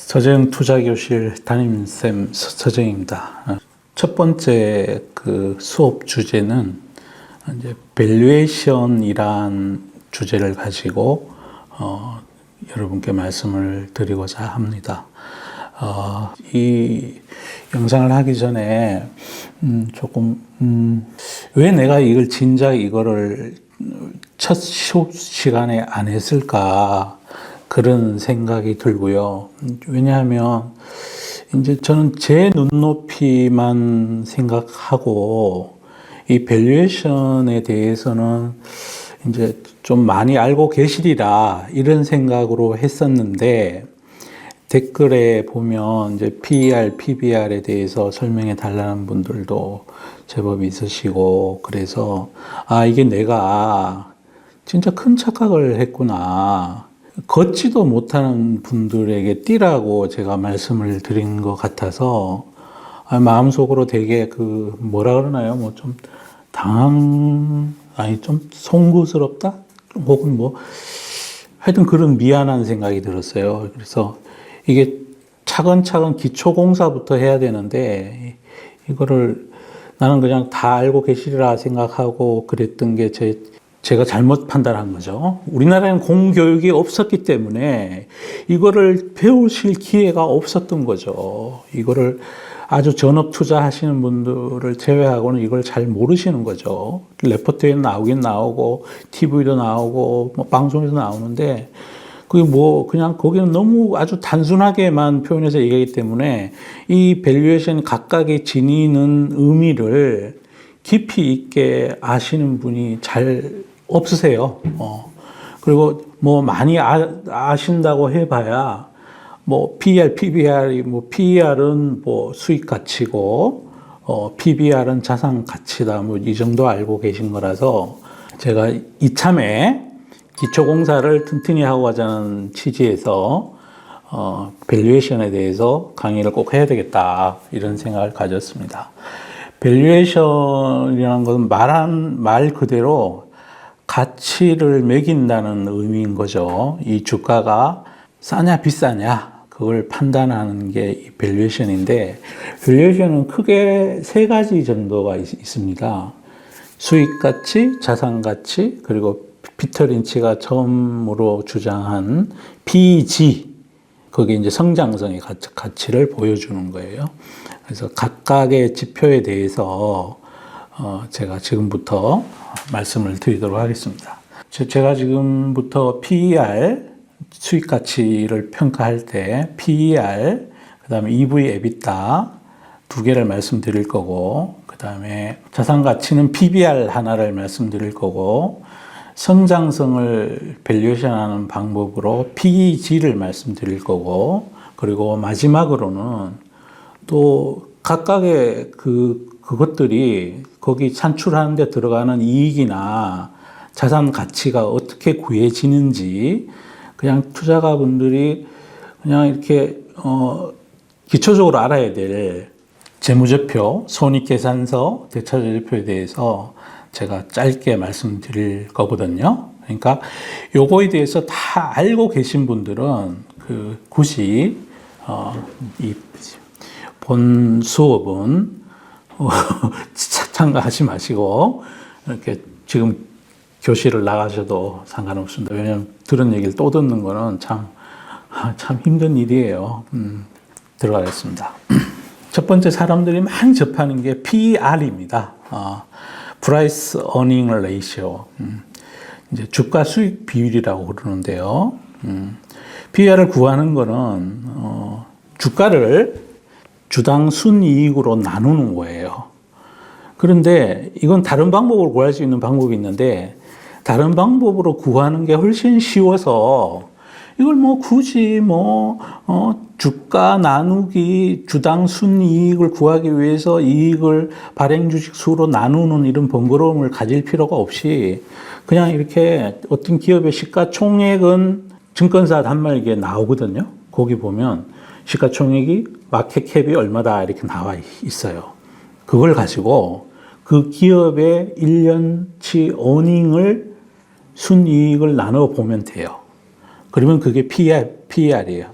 서재형 투자교실 담임쌤 서재형입니다. 첫 번째 수업 주제는 이제 밸류에이션이란 주제를 가지고 여러분께 말씀을 드리고자 합니다. 이 영상을 하기 전에 왜 내가 이거를 첫 수업 시간에 안 했을까 그런 생각이 들고요. 왜냐하면 이제 저는 제 눈높이만 생각하고 이 밸류에이션에 대해서는 이제 좀 많이 알고 계시리라 이런 생각으로 했었는데, 댓글에 보면 이제 PER, PBR에 대해서 설명해 달라는 분들도 제법 있으시고, 그래서 이게 내가 진짜 큰 착각을 했구나, 걷지도 못하는 분들에게 뛰라고 제가 말씀을 드린 것 같아서 마음속으로 되게 뭐라 그러나요? 좀 좀 송구스럽다? 혹은 하여튼 그런 미안한 생각이 들었어요. 그래서 이게 차근차근 기초공사부터 해야 되는데, 이거를 나는 그냥 다 알고 계시리라 생각하고 그랬던 게 제가 잘못 판단한 거죠. 우리나라에는 공교육이 없었기 때문에 이거를 배우실 기회가 없었던 거죠. 이거를 아주 전업 투자하시는 분들을 제외하고는 이걸 잘 모르시는 거죠. 레포트에 나오긴 나오고, TV도 나오고, 방송에도 나오는데, 그냥 거기는 너무 아주 단순하게만 표현해서 얘기하기 때문에 이 밸류에이션 각각의 지니는 의미를 깊이 있게 아시는 분이 잘 없으세요. 그리고 많이 아신다고 해봐야 PER, PBR이 PER은 수익 가치고 PBR은 자산 가치다 이 정도 알고 계신 거라서, 제가 이참에 기초공사를 튼튼히 하고 가자는 취지에서 밸류에이션에 대해서 강의를 꼭 해야 되겠다 이런 생각을 가졌습니다. 밸류에이션이라는 것은 말 그대로 가치를 매긴다는 의미인 거죠. 이 주가가 싸냐 비싸냐 그걸 판단하는 게 이 밸류에이션인데, 밸류에이션은 크게 세 가지 정도가 있습니다. 수익 가치, 자산 가치, 그리고 피터 린치가 처음으로 주장한 PEG, 거기에 이제 성장성의 가치를 보여주는 거예요. 그래서 각각의 지표에 대해서 제가 지금부터 말씀을 드리도록 하겠습니다. 제가 지금부터 PER, 수익 가치를 평가할 때 PER, 그 다음에 EV, EBITDA 두 개를 말씀드릴 거고, 그 다음에 자산 가치는 PBR 하나를 말씀드릴 거고, 성장성을 밸류에이션하는 방법으로 PEG를 말씀드릴 거고, 그리고 마지막으로는 또 각각의 그것들이 거기 산출하는 데 들어가는 이익이나 자산 가치가 어떻게 구해지는지, 그냥 투자가분들이 그냥 이렇게 기초적으로 알아야 될 재무제표, 손익계산서, 대차제표에 대해서 제가 짧게 말씀드릴 거거든요. 그러니까 요거에 대해서 다 알고 계신 분들은 굳이 이 본 수업은 참가하지 마시고 이렇게 지금 교실을 나가셔도 상관없습니다. 왜냐하면 들은 얘기를 또 듣는 거는 참 힘든 일이에요. 들어가겠습니다. 첫 번째 사람들이 많이 접하는 게 PER입니다. Price Earning Ratio. 이제 주가 수익 비율이라고 그러는데요. PER을 구하는 거는 주가를 주당 순이익으로 나누는 거예요. 그런데 이건 다른 방법으로 구할 수 있는 방법이 있는데, 다른 방법으로 구하는 게 훨씬 쉬워서 이걸 굳이 주가 나누기 주당 순이익을 구하기 위해서 이익을 발행주식 수로 나누는 이런 번거로움을 가질 필요가 없이, 그냥 이렇게 어떤 기업의 시가총액은 증권사 단말기에 나오거든요. 거기 보면 시가총액이 마켓캡이 얼마다 이렇게 나와 있어요. 그걸 가지고 그 기업의 1년치 어닝을 순이익을 나눠 보면 돼요. 그러면 그게 PER이에요.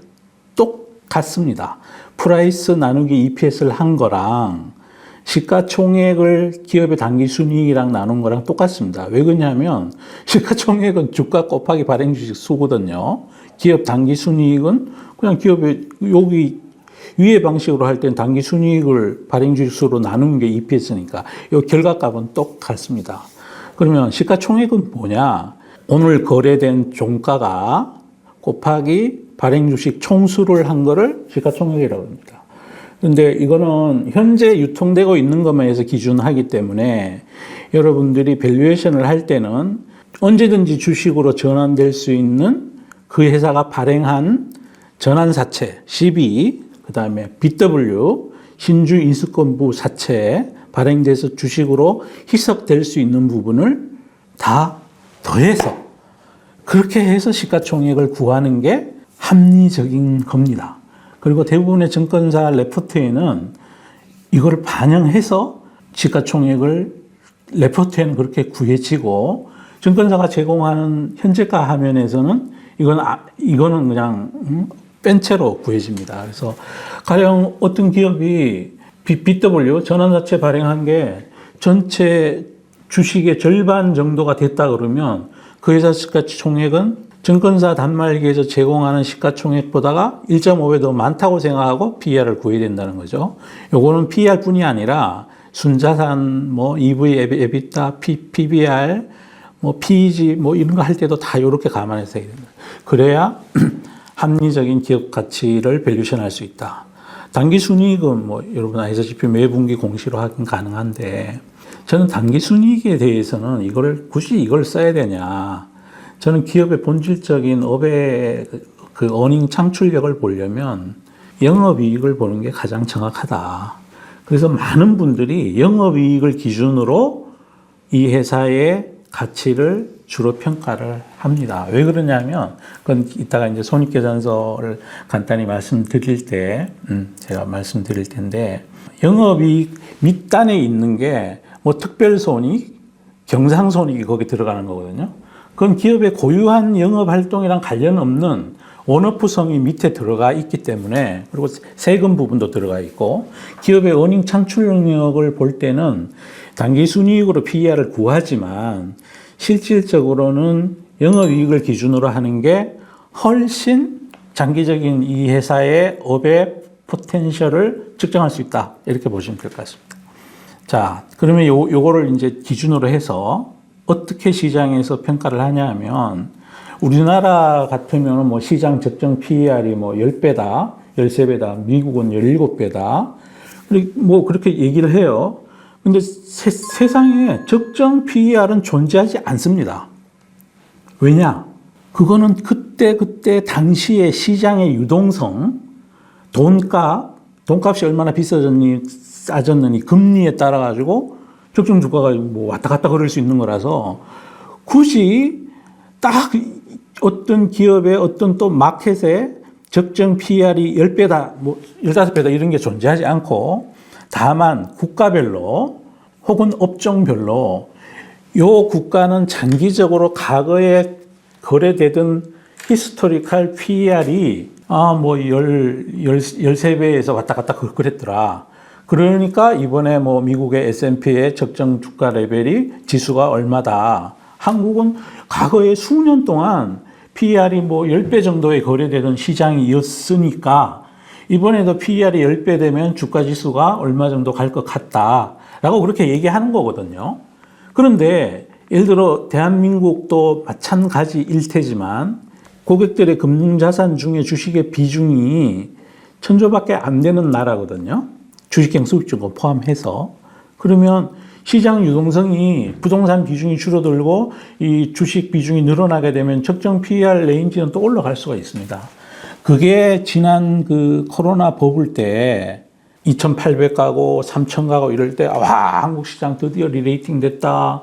같습니다. 프라이스 나누기 EPS를 한 거랑 시가총액을 기업의 당기순이익이랑 나눈 거랑 똑같습니다. 왜 그러냐면 시가총액은 주가 곱하기 발행주식 수거든요. 기업 당기순이익은 그냥 기업의 여기 위의 방식으로 할 땐 당기순이익을 발행주식 수로 나누는 게 EPS니까 이 결과값은 똑같습니다. 그러면 시가총액은 뭐냐? 오늘 거래된 종가가 곱하기 발행주식 총수를 한 거를 시가총액이라고 합니다. 근데 이거는 현재 유통되고 있는 것만 해서 기준하기 때문에 여러분들이 밸류에이션을 할 때는 언제든지 주식으로 전환될 수 있는 그 회사가 발행한 전환사채, CB, 그 다음에 BW, 신주 인수권부 사채에 발행돼서 주식으로 희석될 수 있는 부분을 다 더해서 그렇게 해서 시가총액을 구하는 게 합리적인 겁니다. 그리고 대부분의 증권사 레포트에는 이걸 반영해서 시가총액을 레포트에는 그렇게 구해지고 증권사가 제공하는 현재가 화면에서는 이거는 그냥 뺀 채로 구해집니다. 그래서 가령 어떤 기업이 BW 전환사채 발행한 게 전체 주식의 절반 정도가 됐다 그러면 그 회사 시가총액은 증권사 단말기에서 제공하는 시가총액보다가 1.5배 더 많다고 생각하고 PER을 구해야 된다는 거죠. 요거는 PER 뿐이 아니라 순자산, 뭐 EV, EBITDA, PBR, 뭐 PEG, 뭐 이런 거 할 때도 다 이렇게 감안해서 해야 됩니다. 그래야 합리적인 기업 가치를 밸류션 할 수 있다. 당기순이익은 뭐 여러분 아시다시피 매분기 공시로 하긴 가능한데 저는 당기순이익에 대해서는 굳이 이걸 써야 되냐. 저는 기업의 본질적인 업의 그 어닝 창출력을 보려면 영업이익을 보는 게 가장 정확하다. 그래서 많은 분들이 영업이익을 기준으로 이 회사의 가치를 주로 평가를 합니다. 왜 그러냐면, 그건 이따가 이제 손익계산서를 간단히 말씀드릴 때, 제가 말씀드릴 텐데, 영업이익 밑단에 있는 게 뭐 특별손익, 경상손익이 거기 들어가는 거거든요. 그건 기업의 고유한 영업활동이랑 관련 없는 원오프성이 밑에 들어가 있기 때문에, 그리고 세금 부분도 들어가 있고, 기업의 어닝 창출 능력을 볼 때는 당기순이익으로 PER을 구하지만 실질적으로는 영업이익을 기준으로 하는 게 훨씬 장기적인 이 회사의 업의 포텐셜을 측정할 수 있다. 이렇게 보시면 될 것 같습니다. 자, 그러면 요거를 이제 기준으로 해서 어떻게 시장에서 평가를 하냐 하면 우리나라 같으면 뭐 시장 적정 PER이 뭐 10배다, 13배다, 미국은 17배다. 뭐 그렇게 얘기를 해요. 근데 세상에 적정 PER은 존재하지 않습니다. 왜냐? 그거는 그때 당시의 시장의 유동성, 돈값이 얼마나 비싸졌니, 싸졌느니, 금리에 따라 가지고 적정 주가가 뭐 왔다 갔다 그럴 수 있는 거라서 굳이 딱 어떤 기업의 어떤 또 마켓에 적정 PER이 10배다, 뭐 15배다 이런 게 존재하지 않고 다만 국가별로 혹은 업종별로 요 국가는 장기적으로 과거에 거래되던 히스토리컬 PER이 뭐 13배에서 왔다 갔다 그랬더라. 그러니까 이번에 뭐 미국의 S&P의 적정 주가 레벨이 지수가 얼마다. 한국은 과거에 수년 동안 PER이 뭐 10배 정도에 거래되던 시장이었으니까 이번에도 PER이 10배 되면 주가 지수가 얼마 정도 갈 것 같다라고 그렇게 얘기하는 거거든요. 그런데 예를 들어 대한민국도 마찬가지일 테지만 고객들의 금융자산 중에 주식의 비중이 1000조밖에 안 되는 나라거든요. 주식형 수익주고 포함해서. 그러면 시장 유동성이 부동산 비중이 줄어들고 이 주식 비중이 늘어나게 되면 적정 PER 레인지는 또 올라갈 수가 있습니다. 그게 지난 그 코로나 버블 때 2,800 가고 3,000 가고 이럴 때 와, 한국 시장 드디어 리레이팅 됐다.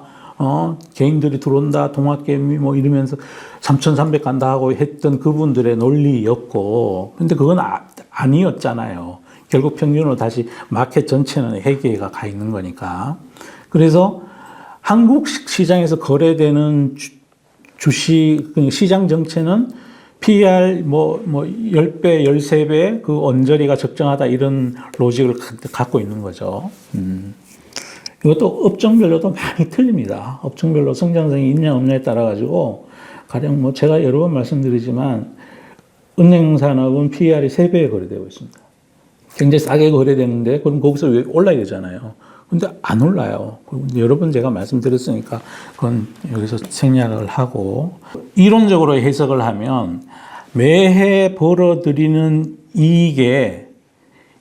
개인들이 들어온다. 동학개미 뭐 이러면서 3,300 간다 하고 했던 그분들의 논리였고. 근데 그건 아니었잖아요. 결국 평균으로 다시 마켓 전체는 회계가 가 있는 거니까. 그래서 한국 시장에서 거래되는 주식 시장 정체는 PER 10배, 13배 그 언저리가 적정하다 이런 로직을 갖고 있는 거죠. 이것도 업종별로도 많이 틀립니다. 업종별로 성장성이 있냐 없냐에 따라 가지고 가령 제가 여러 번 말씀드리지만 은행산업은 PER이 3배에 거래되고 있습니다. 굉장히 싸게 거래되는데 그럼 거기서 왜 올라야 되잖아요. 근데 안 올라요. 여러 번 제가 말씀드렸으니까 그건 여기서 생략을 하고 이론적으로 해석을 하면 매해 벌어들이는 이익의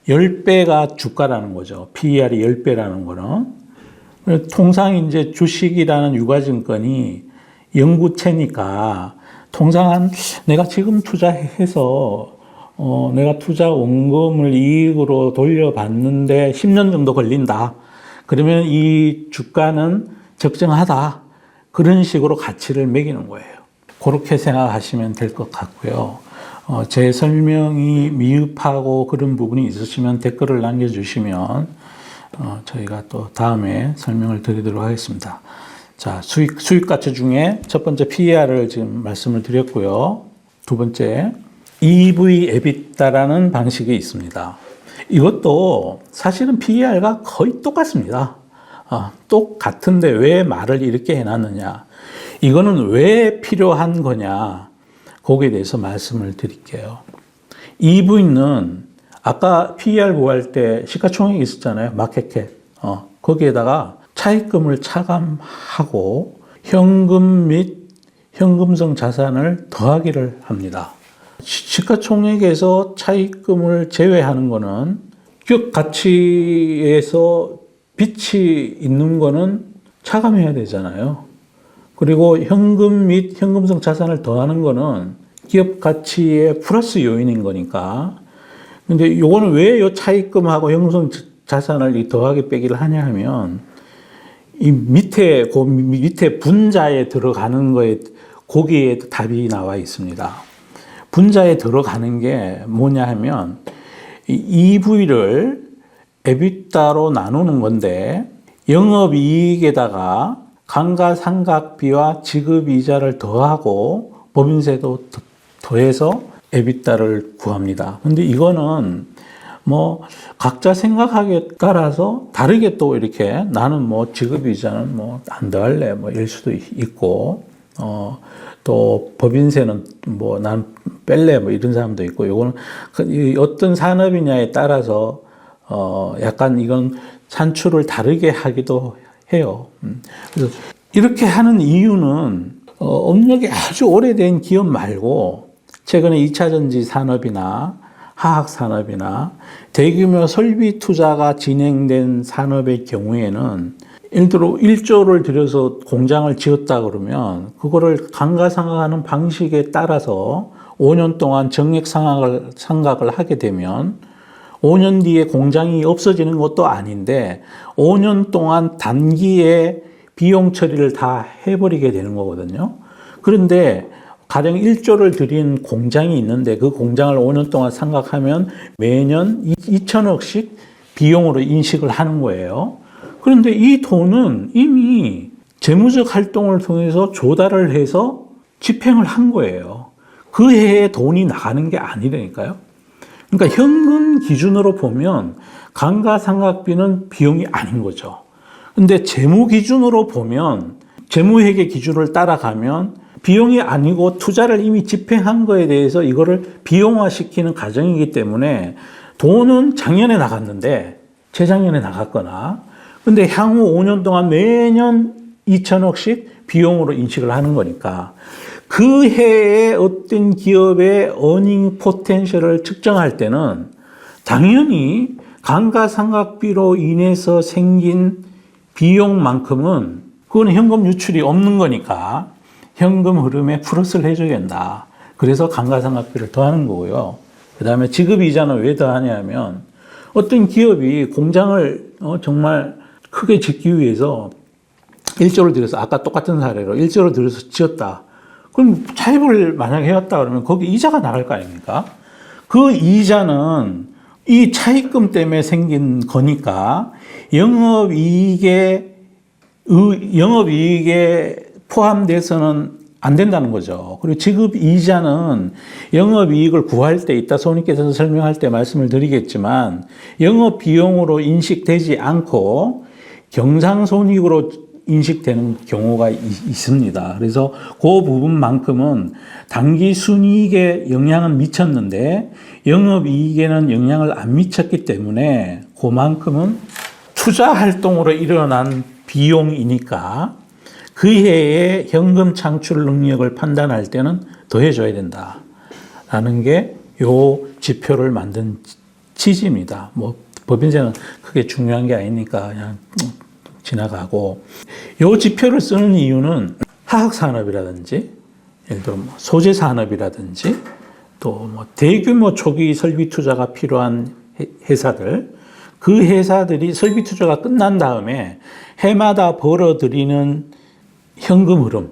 10배가 주가라는 거죠. PER이 10배라는 거는. 통상 이제 주식이라는 유가증권이 영구채니까 통상 내가 지금 투자해서 내가 투자 원금을 이익으로 돌려받는데 10년 정도 걸린다. 그러면 이 주가는 적정하다. 그런 식으로 가치를 매기는 거예요. 그렇게 생각하시면 될 것 같고요. 제 설명이 미흡하고 그런 부분이 있으시면 댓글을 남겨주시면 저희가 또 다음에 설명을 드리도록 하겠습니다. 자, 수익 가치 중에 첫 번째 PER을 지금 말씀을 드렸고요. 두 번째, EV EBITDA라는 방식이 있습니다. 이것도 사실은 PER과 거의 똑같습니다. 똑같은데 왜 말을 이렇게 해놨느냐. 이거는 왜 필요한 거냐. 거기에 대해서 말씀을 드릴게요. EV는 아까 PER 구할 때 시가총액이 있었잖아요. 마켓캡. 거기에다가 차입금을 차감하고 현금 및 현금성 자산을 더하기를 합니다. 시가총액에서 차입금을 제외하는 거는 기업 가치에서 빚이 있는 거는 차감해야 되잖아요. 그리고 현금 및 현금성 자산을 더하는 거는 기업 가치의 플러스 요인인 거니까. 근데 요거는 왜 요 차입금하고 현금성 자산을 이 더하기 빼기를 하냐 하면 이 밑에 분자에 들어가는 거에 거기에 답이 나와 있습니다. 분자에 들어가는 게 뭐냐 하면 이 EV를 EBITDA로 나누는 건데 영업이익에다가 감가상각비와 지급이자를 더하고 법인세도 더해서 EBITDA를 구합니다. 근데 이거는 각자 생각하기에 따라서 다르게 또 이렇게 나는 지급이자는 안 더할래 이럴 수도 있고 또 법인세는 난 뺄래 이런 사람도 있고 요거는 어떤 산업이냐에 따라서 약간 이건 산출을 다르게 하기도 해요. 그래서 이렇게 하는 이유는 업력이 아주 오래된 기업 말고 최근에 2차전지 산업이나 화학산업이나 대규모 설비 투자가 진행된 산업의 경우에는 예를 들어 1조를 들여서 공장을 지었다 그러면 그거를 감가상각하는 방식에 따라서 5년 동안 정액 상각을 하게 되면 5년 뒤에 공장이 없어지는 것도 아닌데 5년 동안 단기에 비용 처리를 다 해버리게 되는 거거든요. 그런데 가령 1조를 들인 공장이 있는데 그 공장을 5년 동안 상각하면 매년 2천억씩 비용으로 인식을 하는 거예요. 그런데 이 돈은 이미 재무적 활동을 통해서 조달을 해서 집행을 한 거예요. 그 해에 돈이 나가는 게 아니라니까요. 그러니까 현금 기준으로 보면 감가상각비는 비용이 아닌 거죠. 근데 재무 기준으로 보면 재무회계 기준을 따라가면 비용이 아니고 투자를 이미 집행한 거에 대해서 이거를 비용화시키는 과정이기 때문에 돈은 작년에 나갔는데 재작년에 나갔거나 근데 향후 5년 동안 매년 2천억씩 비용으로 인식을 하는 거니까 그 해에 어떤 기업의 어닝 포텐셜을 측정할 때는 당연히 감가상각비로 인해서 생긴 비용만큼은 그거는 현금 유출이 없는 거니까 현금 흐름에 플러스를 해줘야 된다. 그래서 감가상각비를 더하는 거고요. 그 다음에 지급이자는 왜 더하냐면 어떤 기업이 공장을 정말 크게 짓기 위해서 1조를 들여서 아까 똑같은 사례로 1조를 들여서 지었다. 그럼 차입을 만약에 해왔다 그러면 거기 이자가 나갈 거 아닙니까? 그 이자는 이 차입금 때문에 생긴 거니까 영업이익에 포함돼서는 안 된다는 거죠. 그리고 지급 이자는 영업이익을 구할 때 이따 손님께서 설명할 때 말씀을 드리겠지만 영업 비용으로 인식되지 않고 경상손익으로 인식되는 경우가 있습니다. 그래서 그 부분만큼은 당기 순이익에 영향은 미쳤는데 영업이익에는 영향을 안 미쳤기 때문에 그만큼은 투자 활동으로 일어난 비용이니까 그 해의 현금 창출 능력을 판단할 때는 더해줘야 된다라는 게 요 지표를 만든 취지입니다. 뭐 법인세는 크게 중요한 게 아니니까 그냥 지나가고 요 지표를 쓰는 이유는 화학산업이라든지 예를 들어 뭐 소재산업이라든지 또 뭐 대규모 초기 설비 투자가 필요한 회사들 그 회사들이 설비 투자가 끝난 다음에 해마다 벌어들이는 현금 흐름,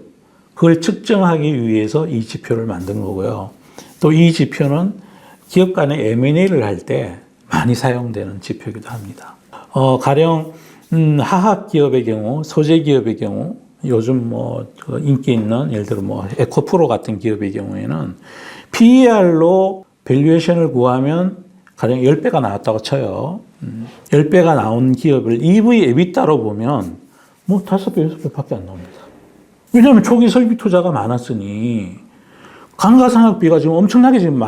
그걸 측정하기 위해서 이 지표를 만든 거고요. 또 이 지표는 기업 간의 M&A를 할 때 많이 사용되는 지표이기도 합니다. 가령 화학 기업의 경우, 소재 기업의 경우, 요즘 뭐 인기 있는 예를 들어 뭐 에코프로 같은 기업의 경우에는 PER로 밸류에이션을 구하면 가령 10배가 나왔다고 쳐요. 10배가 나온 기업을 EV 에비타로 보면 뭐 5배, 6배밖에 안 나옵니다. 왜냐하면 초기 설비 투자가 많았으니 감가상각비가 지금 엄청나게 지금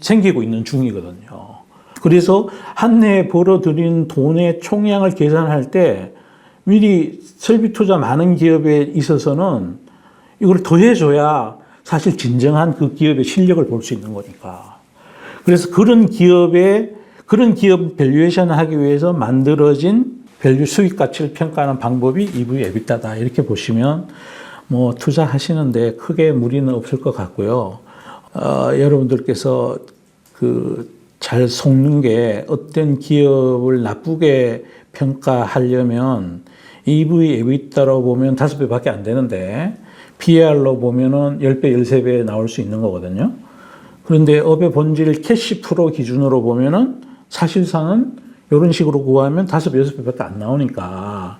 생기고 있는 중이거든요. 그래서 한 해에 벌어들인 돈의 총량을 계산할 때 미리 설비 투자 많은 기업에 있어서는 이걸 더해줘야 사실 진정한 그 기업의 실력을 볼 수 있는 거니까. 그래서 그런 기업 밸류에이션 하기 위해서 만들어진 밸류 수익 가치를 평가하는 방법이 EV 에비타다. 이렇게 보시면 뭐 투자하시는데 크게 무리는 없을 것 같고요. 여러분들께서 잘 속는 게 어떤 기업을 나쁘게 평가하려면 EV 에비타로 보면 5배밖에 안 되는데 PER로 보면은 10배, 13배 나올 수 있는 거거든요. 그런데 업의 본질 캐시 프로 기준으로 보면은 사실상은 이런 식으로 구하면 5배, 6배밖에 안 나오니까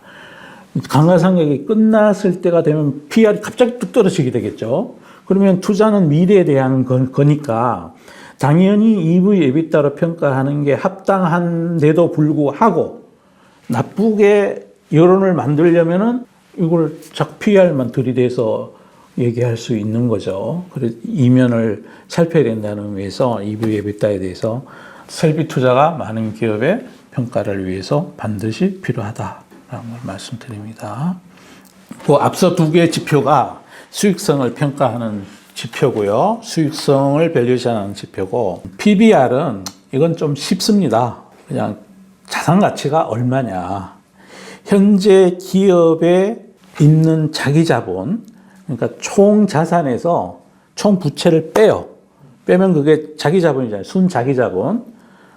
감가상각이 끝났을 때가 되면 PER이 갑자기 뚝 떨어지게 되겠죠. 그러면 투자는 미래에 대한 거니까 당연히 EV 에비타로 평가하는 게 합당한데도 불구하고 나쁘게 여론을 만들려면은 이걸 자꾸 PER만 들이대서 얘기할 수 있는 거죠. 그래서 이면을 살펴야 된다는 의미에서 EV 에비타에 대해서 설비 투자가 많은 기업의 평가를 위해서 반드시 필요하다라는 걸 말씀드립니다. 그 앞서 두 개의 지표가 수익성을 평가하는 지표고요. 수익성을 밸류에이션하는 지표고 PBR은 이건 좀 쉽습니다. 그냥 자산 가치가 얼마냐. 현재 기업에 있는 자기 자본, 그러니까 총 자산에서 총 부채를 빼면 그게 자기 자본이잖아요. 순 자기 자본.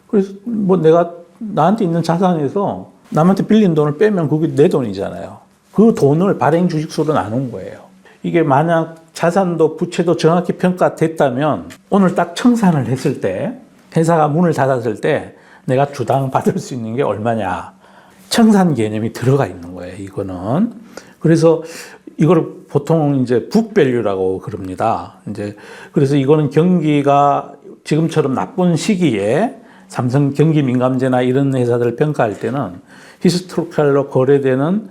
그래서 뭐 내가 나한테 있는 자산에서 남한테 빌린 돈을 빼면 그게 내 돈이잖아요. 그 돈을 발행 주식수로 나눈 거예요. 이게 만약 자산도 부채도 정확히 평가됐다면 오늘 딱 청산을 했을 때 회사가 문을 닫았을 때 내가 주당 받을 수 있는 게 얼마냐. 청산 개념이 들어가 있는 거예요, 이거는. 그래서 이걸 보통 이제 북밸류라고 그럽니다. 그래서 이거는 경기가 지금처럼 나쁜 시기에 삼성 경기민감제나 이런 회사들을 평가할 때는 히스토리컬로 거래되는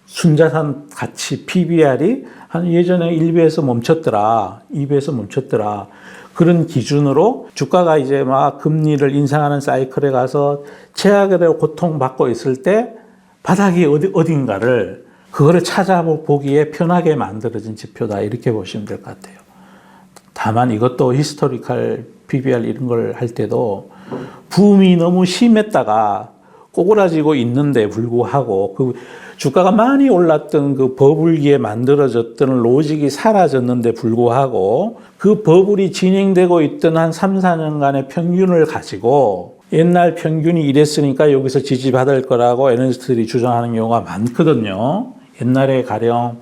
순자산 가치 PBR이 한 예전에 1배에서 멈췄더라, 2배에서 멈췄더라. 그런 기준으로 주가가 이제 막 금리를 인상하는 사이클에 가서 최악의 고통받고 있을 때 바닥이 어딘가를 그거를 찾아보기에 편하게 만들어진 지표다. 이렇게 보시면 될 것 같아요. 다만 이것도 히스토리컬 PBR 이런 걸 할 때도 붐이 너무 심했다가 꼬그라지고 있는데 불구하고 그 주가가 많이 올랐던 그 버블기에 만들어졌던 로직이 사라졌는데 불구하고 그 버블이 진행되고 있던 한 3, 4년간의 평균을 가지고 옛날 평균이 이랬으니까 여기서 지지받을 거라고 애널리스트들이 주장하는 경우가 많거든요. 옛날에 가령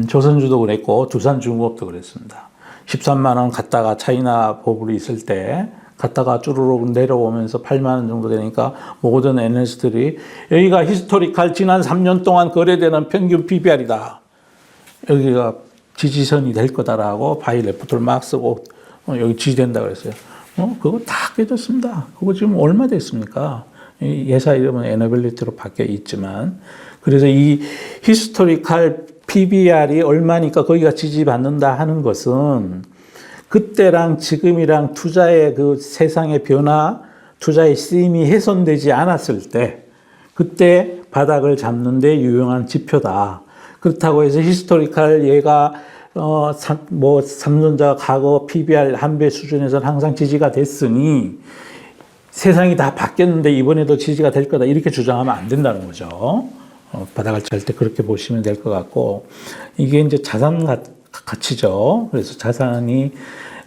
조선주도 그랬고 두산중공업도 그랬습니다. 13만 원 갔다가 차이나 버블이 있을 때 갔다가 쭈루룩 내려오면서 8만 원 정도 되니까 모든 애널리스트들이 여기가 히스토리컬 지난 3년 동안 거래되는 평균 PBR이다. 여기가 지지선이 될 거다라고 바이 레프트를 막 쓰고 여기 지지된다 그랬어요. 그거 다 깨졌습니다. 그거 지금 얼마 됐습니까? 이 회사 이름은 에너빌리티로 바뀌어 있지만 그래서 이 히스토리컬 PBR이 얼마니까 거기가 지지받는다 하는 것은 그때랑 지금이랑 투자의 그 세상의 변화, 투자의 쓰임이 훼손되지 않았을 때 그때 바닥을 잡는 데 유용한 지표다. 그렇다고 해서 히스토리컬 얘가 삼성전자 과거 PBR 한 배 수준에서는 항상 지지가 됐으니 세상이 다 바뀌었는데 이번에도 지지가 될 거다 이렇게 주장하면 안 된다는 거죠. 바닥을 찰 때 그렇게 보시면 될 것 같고 이게 이제 자산 가치죠. 그래서 자산이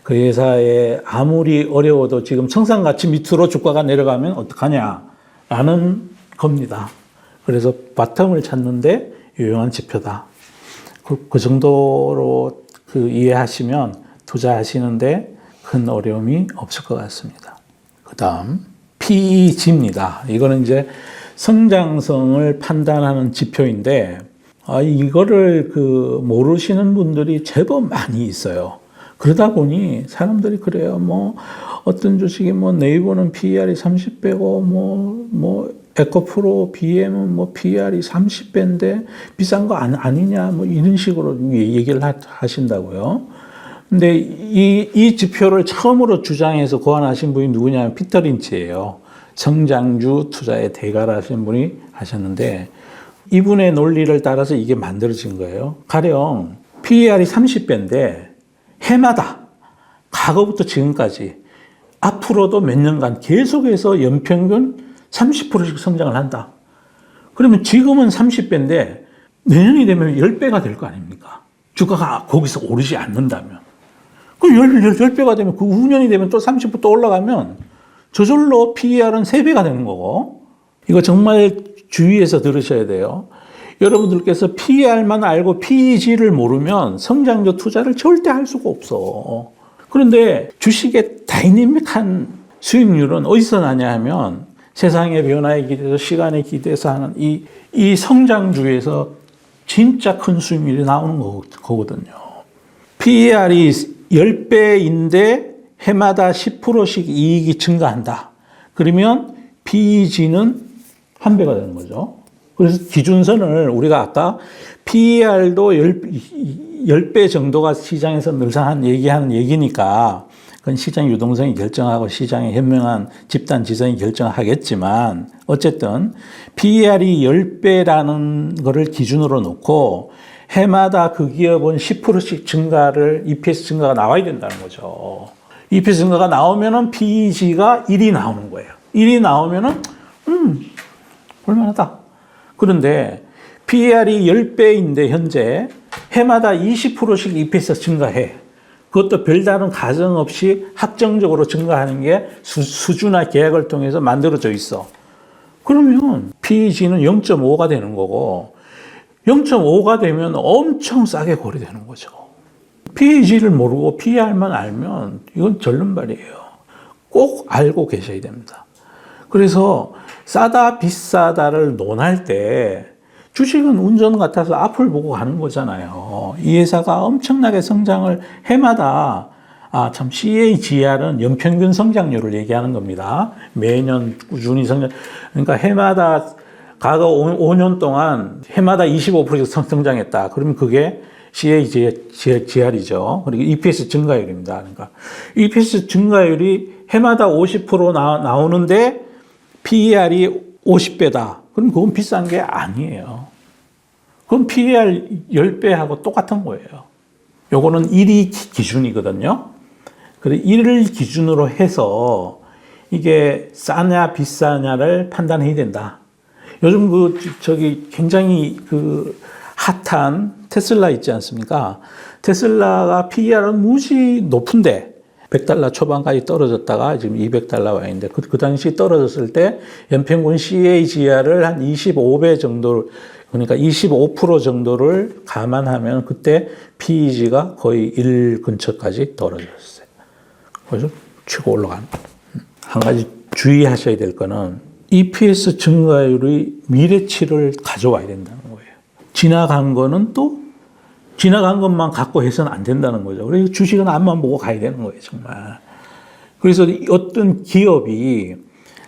그 회사에 아무리 어려워도 지금 청산 가치 밑으로 주가가 내려가면 어떡하냐라는 겁니다. 그래서 바텀을 찾는데 유용한 지표다. 그 정도로 이해하시면 투자하시는데 큰 어려움이 없을 것 같습니다. 그 다음 PEG입니다. 이거는 이제 성장성을 판단하는 지표인데 이거를 모르시는 분들이 제법 많이 있어요. 그러다 보니 사람들이 그래요. 어떤 주식이 네이버는 PER이 30배고 에코프로 BM은 PER이 30배인데 비싼 거 아니냐 이런 식으로 얘기를 하신다고요. 근데 이 지표를 처음으로 주장해서 고안하신 분이 누구냐면 피터 린치예요. 성장주 투자의 대가라신 분이 하셨는데 이분의 논리를 따라서 이게 만들어진 거예요. 가령 PER이 30배인데 해마다 과거부터 지금까지 앞으로도 몇 년간 계속해서 연평균 30%씩 성장을 한다. 그러면 지금은 30배인데 내년이 되면 10배가 될 거 아닙니까? 주가가 거기서 오르지 않는다면. 그럼 10배가 되면 그 후년이 되면 또 30% 또 올라가면 저절로 PER은 3배가 되는 거고 이거 정말 주의해서 들으셔야 돼요. 여러분들께서 PER만 알고 PEG를 모르면 성장주 투자를 절대 할 수가 없어. 그런데 주식의 다이내믹한 수익률은 어디서 나냐 하면 세상의 변화에 기대서 시간에 기대서 하는 이 성장주에서 진짜 큰 수익률이 나오는 거거든요. PER이 10배인데 해마다 10%씩 이익이 증가한다. 그러면 PEG는 1배가 되는 거죠. 그래서 기준선을 우리가 아까 PER도 10배 정도가 시장에서 늘상 얘기하는 얘기니까 그건 시장 유동성이 결정하고 시장의 현명한 집단 지성이 결정하겠지만 어쨌든 PER이 10배라는 거를 기준으로 놓고 해마다 그 기업은 10%씩 증가를 EPS 증가가 나와야 된다는 거죠. EPS 증가가 나오면은 PEG가 1이 나오는 거예요. 1이 나오면은 볼만하다. 그런데 PER이 10배인데 현재 해마다 20%씩 EPS가 증가해. 그것도 별다른 가정 없이 확정적으로 증가하는 게 수주나 계약을 통해서 만들어져 있어. 그러면 PEG는 0.5가 되는 거고 0.5가 되면 엄청 싸게 거래되는 거죠. PEG를 모르고 PER만 알면 이건 절름발이에요. 꼭 알고 계셔야 됩니다. 그래서 싸다 비싸다를 논할 때 주식은 운전 같아서 앞을 보고 가는 거잖아요. 이 회사가 엄청나게 성장을 해마다 참 CAGR은 연평균 성장률을 얘기하는 겁니다. 매년 꾸준히 성장. 그러니까 해마다 과거 5년 동안 해마다 25% 성장했다. 그러면 그게 CAGR이죠. 그리고 EPS 증가율입니다. 그러니까 EPS 증가율이 해마다 50% 나오는데 PER이 50배다. 그럼 그건 비싼 게 아니에요. 그럼 PER 10배하고 똑같은 거예요. 요거는 1이 기준이거든요. 그래서 1을 기준으로 해서 이게 싸냐 비싸냐를 판단해야 된다. 요즘 굉장히 핫한 테슬라 있지 않습니까? 테슬라가 PER은 무지 높은데 $100 초반까지 떨어졌다가 지금 $200 와 있는데 그 당시 떨어졌을 때 연평균 CAGR을 한 25배 정도 그러니까 25% 정도를 감안하면 그때 PEG가 거의 1 근처까지 떨어졌어요. 그래서 치고 올라가는. 한 가지 주의하셔야 될 거는 EPS 증가율이 미래치를 가져와야 된다는 거예요. 지나간 거는 또 지나간 것만 갖고 해서는 안 된다는 거죠. 그래서 주식은 앞만 보고 가야 되는 거예요, 정말. 그래서 어떤 기업이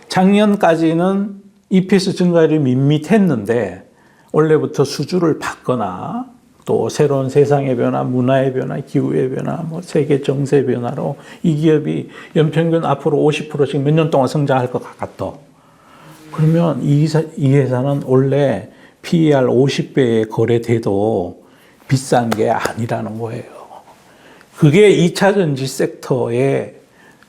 작년까지는 EPS 증가율이 밋밋했는데 올해부터 수주를 받거나 또 새로운 세상의 변화, 문화의 변화, 기후의 변화, 뭐 세계 정세 변화로 이 기업이 연평균 앞으로 50%씩 몇 년 동안 성장할 것 같다. 그러면 이 회사는 원래 PER 50배에 거래돼도 비싼 게 아니라는 거예요. 그게 2차 전지 섹터에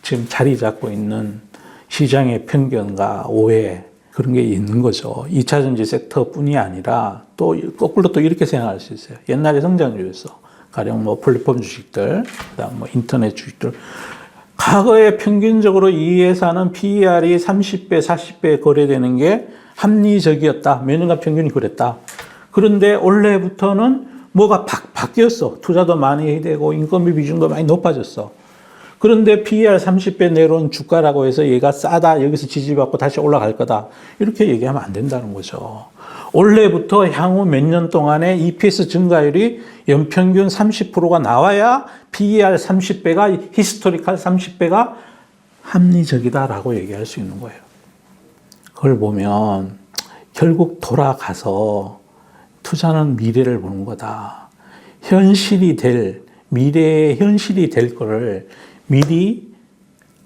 지금 자리 잡고 있는 시장의 편견과 오해, 그런 게 있는 거죠. 2차 전지 섹터뿐이 아니라 또 거꾸로 또 이렇게 생각할 수 있어요. 옛날에 성장주였어. 가령 뭐 플랫폼 주식들, 그다음 뭐 인터넷 주식들. 과거에 평균적으로 이 회사는 PER이 30배, 40배 거래되는 게 합리적이었다. 몇 년간 평균이 그랬다. 그런데 올해부터는 뭐가 바뀌었어. 투자도 많이 되고 인건비 비중도 많이 높아졌어. 그런데 PER 30배 내려온 주가라고 해서 얘가 싸다, 여기서 지지받고 다시 올라갈 거다. 이렇게 얘기하면 안 된다는 거죠. 올해부터 향후 몇 년 동안의 EPS 증가율이 연평균 30%가 나와야 PER 30배가, 히스토리컬 30배가 합리적이다라고 얘기할 수 있는 거예요. 그걸 보면 결국 돌아가서 투자는 미래를 보는 거다. 미래의 현실이 될 거를 미리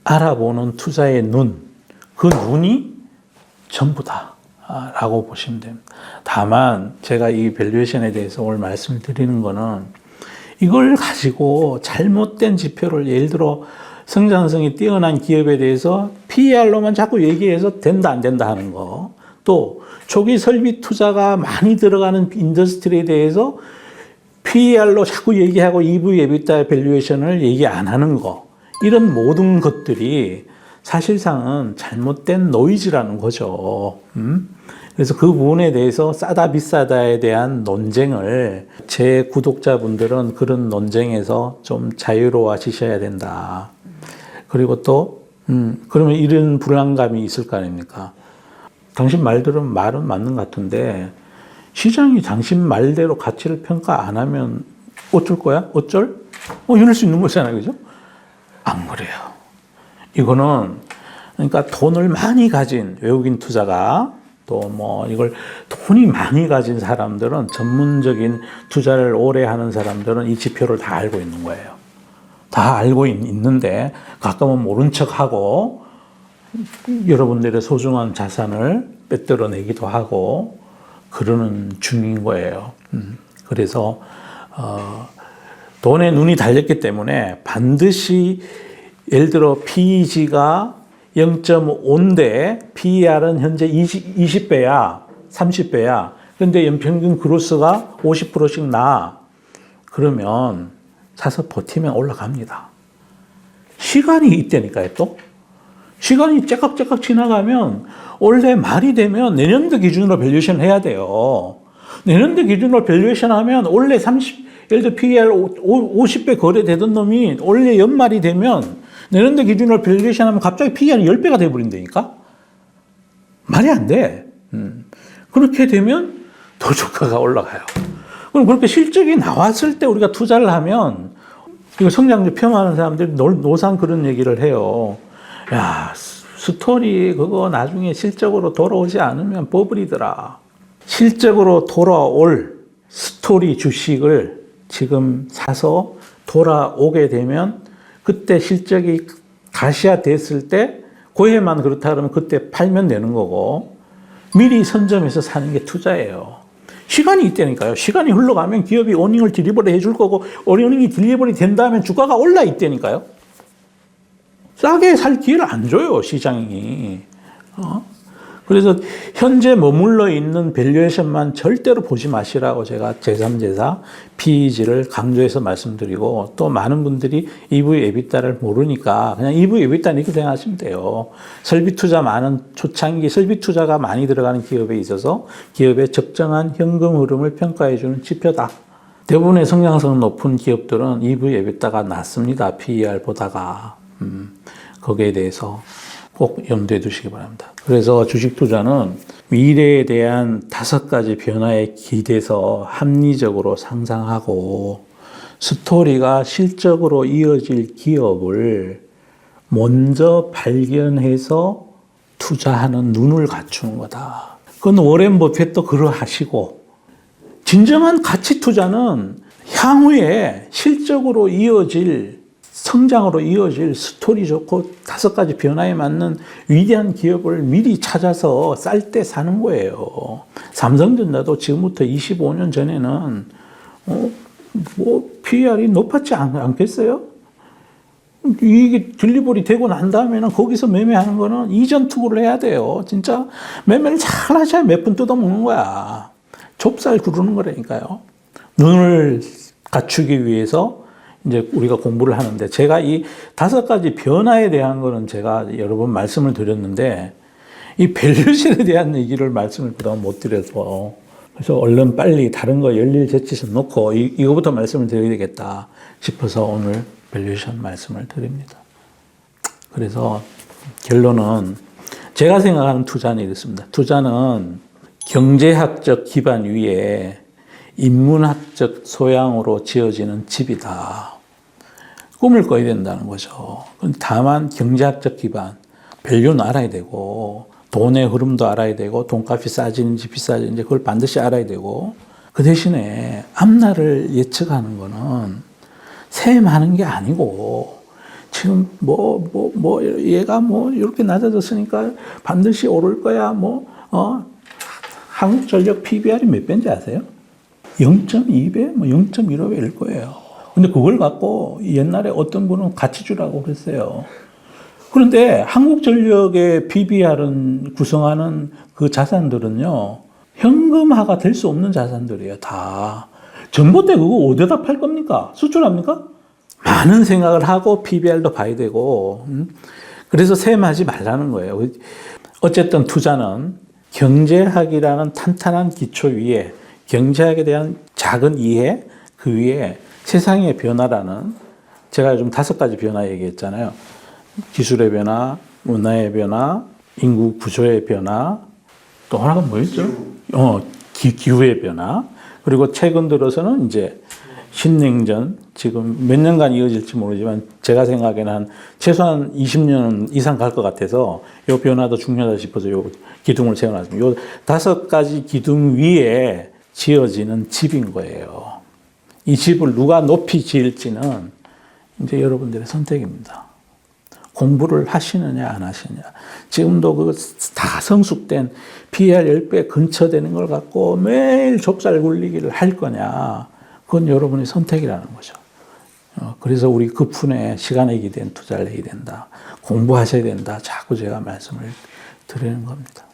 알아보는 투자의 눈, 그 눈이 전부다 라고 보시면 됩니다. 다만 제가 이 밸류에이션에 대해서 오늘 말씀을 드리는 거는 이걸 가지고 잘못된 지표를, 예를 들어 성장성이 뛰어난 기업에 대해서 PER로만 자꾸 얘기해서 된다 안 된다 하는 거, 또 초기 설비 투자가 많이 들어가는 인더스트리에 대해서 PER로 자꾸 얘기하고 EV, EBITDA 밸류에이션을 얘기 안 하는 거, 이런 모든 것들이 사실상은 잘못된 노이즈라는 거죠. 그래서 그 부분에 대해서 싸다 비싸다에 대한 논쟁을, 제 구독자분들은 그런 논쟁에서 좀 자유로워지셔야 된다. 그리고 또 그러면 이런 불안감이 있을 거 아닙니까? 당신 말은 맞는 것 같은데 시장이 당신 말대로 가치를 평가 안 하면 어쩔 거야? 어쩔? 이럴 수 있는 거잖아요. 그죠? 안 그래요. 이거는 그러니까 돈을 많이 가진 외국인 투자가, 또 뭐 이걸 돈이 많이 가진 사람들은, 전문적인 투자를 오래 하는 사람들은 이 지표를 다 알고 있는 거예요. 다 알고 있는데 가끔은 모른 척하고 여러분들의 소중한 자산을 빼들어내기도 하고 그러는 중인 거예요. 그래서 돈에 눈이 달렸기 때문에 반드시, 예를 들어 PEG가 0.5인데 PER은 현재 20배야, 30배야. 그런데 연평균 그로스가 50%씩 나. 그러면 사서 버티면 올라갑니다. 시간이 있다니까요, 또. 시간이 째깍째깍 지나가면 올해 말이 되면 내년도 기준으로 밸류에이션 해야 돼요. 내년도 기준으로 밸류에이션 하면 올해 예를 들어 PER 50배 거래되던 놈이 올해 연말이 되면 내년도 기준으로 밸류에이션 하면 갑자기 PER이 10배가 돼버린다니까? 말이 안 돼. 그렇게 되면 더 주가가 올라가요. 그럼 그렇게 실적이 나왔을 때 우리가 투자를 하면, 이거 성장주 폄하하는 사람들이 노상 그런 얘기를 해요. 야, 스토리 그거 나중에 실적으로 돌아오지 않으면 버블이더라. 실적으로 돌아올 스토리 주식을 지금 사서 돌아오게 되면 그때 실적이 가시화 됐을 때 고해만 그렇다 그러면 그때 팔면 되는 거고, 미리 선점해서 사는 게 투자예요. 시간이 있다니까요. 시간이 흘러가면 기업이 어닝을 딜리버리 해줄 거고, 어닝이 딜리버리 된다면 주가가 올라 있다니까요. 싸게 살 기회를 안 줘요, 시장이. 그래서 현재 머물러 있는 밸류에이션만 절대로 보지 마시라고 제가 제3제사 PEG를 강조해서 말씀드리고, 또 많은 분들이 EV, EBITDA를 모르니까 그냥 EV, EBITDA 이렇게 생각하시면 돼요. 설비 투자 많은 초창기 설비 투자가 많이 들어가는 기업에 있어서 기업의 적정한 현금 흐름을 평가해주는 지표다. 대부분의 성장성 높은 기업들은 EV, EBITDA가 낮습니다. PER 보다가. 거기에 대해서 꼭 염두에 두시기 바랍니다. 그래서 주식 투자는 미래에 대한 5가지 변화에 기대서 합리적으로 상상하고 스토리가 실적으로 이어질 기업을 먼저 발견해서 투자하는 눈을 갖추는 거다. 그건 워렌 버핏도 그러하시고, 진정한 가치 투자는 향후에 실적으로 이어질, 성장으로 이어질 스토리 좋고 5가지 변화에 맞는 위대한 기업을 미리 찾아서 쌀 때 사는 거예요. 삼성전자도 지금부터 25년 전에는 PER이 높았지 않겠어요? 이게 딜리버리 되고 난 다음에는 거기서 매매하는 거는 이전 투구를 해야 돼요. 진짜 매매를 잘 하셔야 몇 분 뜯어먹는 거야. 좁쌀 구르는 거라니까요. 눈을 갖추기 위해서 이제 우리가 공부를 하는데, 제가 이 5가지 변화에 대한 거는 제가 여러 번 말씀을 드렸는데, 이 밸류션에 대한 얘기를 말씀을 그동안 못 드려서, 그래서 얼른 빨리 다른 거 열일 제치서 놓고 이거부터 말씀을 드려야 되겠다 싶어서 오늘 밸류션 말씀을 드립니다. 그래서 결론은 제가 생각하는 투자는 이렇습니다. 투자는 경제학적 기반 위에 인문학적 소양으로 지어지는 집이다. 꿈을 꿔야 된다는 거죠. 다만 경제학적 기반, 밸류는 알아야 되고, 돈의 흐름도 알아야 되고, 돈값이 싸지는지 비싸지는지 그걸 반드시 알아야 되고, 그 대신에 앞날을 예측하는 거는 셈하는 게 아니고, 지금 얘가 이렇게 낮아졌으니까 반드시 오를 거야, 한국전력 PBR이 몇 배인지 아세요? 0.2배, 0.15배일 거예요. 근데 그걸 갖고 옛날에 어떤 분은 가치주라고 그랬어요. 그런데 한국전력의 PBR은 구성하는 그 자산들은요, 현금화가 될 수 없는 자산들이에요, 다. 전봇대 그거 어디다 팔 겁니까? 수출합니까? 많은 생각을 하고 PBR도 봐야 되고, 그래서 셈하지 말라는 거예요. 어쨌든 투자는 경제학이라는 탄탄한 기초 위에 경제학에 대한 작은 이해, 그 위에 세상의 변화라는, 제가 요즘 5가지 변화 얘기했잖아요. 기술의 변화, 문화의 변화, 인구 구조의 변화, 또 하나가 뭐였죠? 기후의 변화. 그리고 최근 들어서는 이제 신냉전, 지금 몇 년간 이어질지 모르지만 제가 생각에는 한 최소한 20년 이상 갈 것 같아서 이 변화도 중요하다 싶어서 요 기둥을 세워놨습니다. 요 5가지 기둥 위에 지어지는 집인 거예요. 이 집을 누가 높이 지을지는 이제 여러분들의 선택입니다. 공부를 하시느냐 안 하시느냐. 지금도 그 다 성숙된 PER 10배 근처 되는 걸 갖고 매일 좁쌀 굴리기를 할 거냐. 그건 여러분의 선택이라는 거죠. 그래서 우리 급훈에 시간에 기댄 투자를 해야 된다. 공부하셔야 된다. 자꾸 제가 말씀을 드리는 겁니다.